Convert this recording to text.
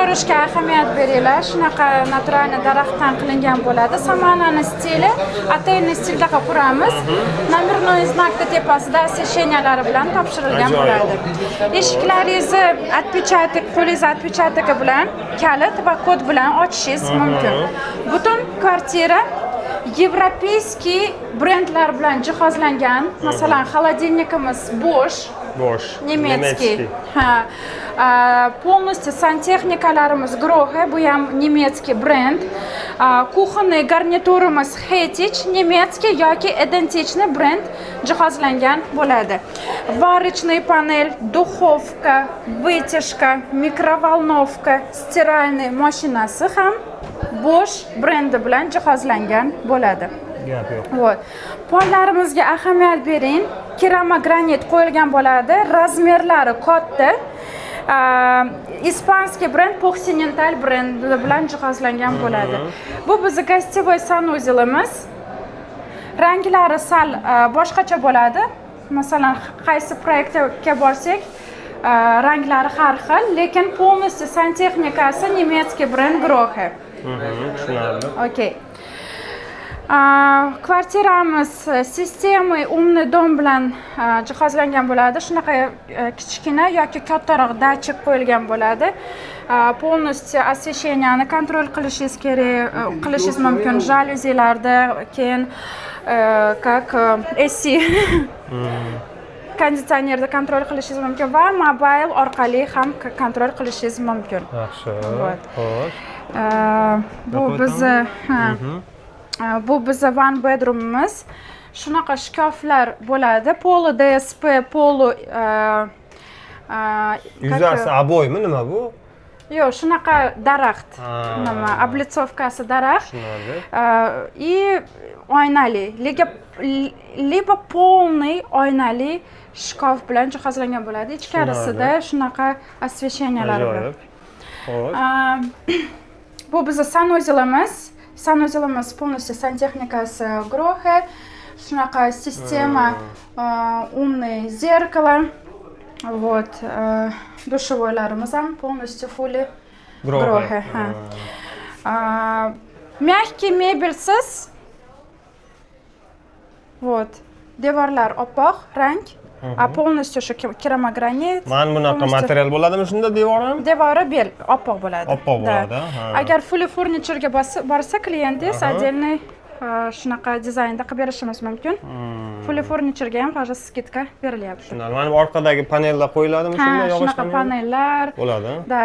ko'rishga ahamiyat beringlar. Shunaqa naturalniy daraxtdan qilingan bo'ladi. Samanani stili atayni stilda quramiz. Namirnoy znakda tepasida освещениялari bilan topshirilgan bo'ladi. Eshiklaringizni отпечаток, qo'lingiz отпечатоки bilan kalit va kod bilan ochishingiz mumkin. Butun kvartira европейский brendlar bilan jihozlangan. Masalan, холодильникimiz Bosch. Немецкий. Ha. Полностью santexnikalarimiz Grohe, bu ham немецкий brend. Kuxonniy garniturimiz Hetich, немецкий yoki identichniy brend jihozlangan bo'ladi. Варочный panel, духовка, вытяжка, mikrovolnovka, стиральный mashinasi ham Bosch brendi bilan jihozlangan bo'ladi. Вот. Pollarimizga ahamiyat bering. Keramogranit qo'yilgan bo'ladi. Razmerlari katta. Ispanskiy brend Occidental brendi bilan jihozlangan bo'ladi. Bu bizning gostivoy sanuzelimiz. Ranglari sal boshqacha bo'ladi. Masalan, qaysi proyektga borsak, ranglari har xil, lekin полностью santexnikasi немецкий brend Grohe. Tushunarli. Okay. Kvartiramiz sistemai umniy dom bilan jihozlangan bo'ladi. Shunaqa kichkina yoki kattaroq dachik qo'yilgan bo'ladi. Полностью освещенияni kontrol qilishingiz kerak, qilishingiz mumkin. Jaluzilarda, keyin как AC konditsionerda kontrol qilishingiz mumkin va mobil orqali ham kontrol qilishingiz mumkin. Yaxshi. Bu bizni one bedroomimiz. Shunaqa shkaflar bo'ladi. Polo DSP, polo yuzasi aboymi nima bu? Yo'q, shunaqa daraxt. Nima, облицовкасы daraxt. И oynali, либо полный oynali shkaf bilan jihozlangan bo'ladi. Ichkarisida shunaqa освещениялari bor. Bu bizni sanuzelimiz. Sanuzelimiz полностью santexnikasi Grohe. Shunaqa sistema умное зеркало. Вот. Душевойlarimiz ham полностью fully Grohe. Мягкий mebelsiz. Вот. Devorlar oppoq rang. Полностью shu keramogranit. Mana bunaqa material bo'ladimi shunda devor ham? Devori bel oppoq bo'ladi. Oppoq bo'ladi, ha. Agar fully furniturega borsa klientingiz отдельный shunaqa dizaynda qilib berishimiz mumkin. Fully furniturega ham hozir skidka berilyapti. Mana bu orqadagi panellar qo'yiladimi shunda yog'ochdan? Shunaqa panellar bo'ladi. Da.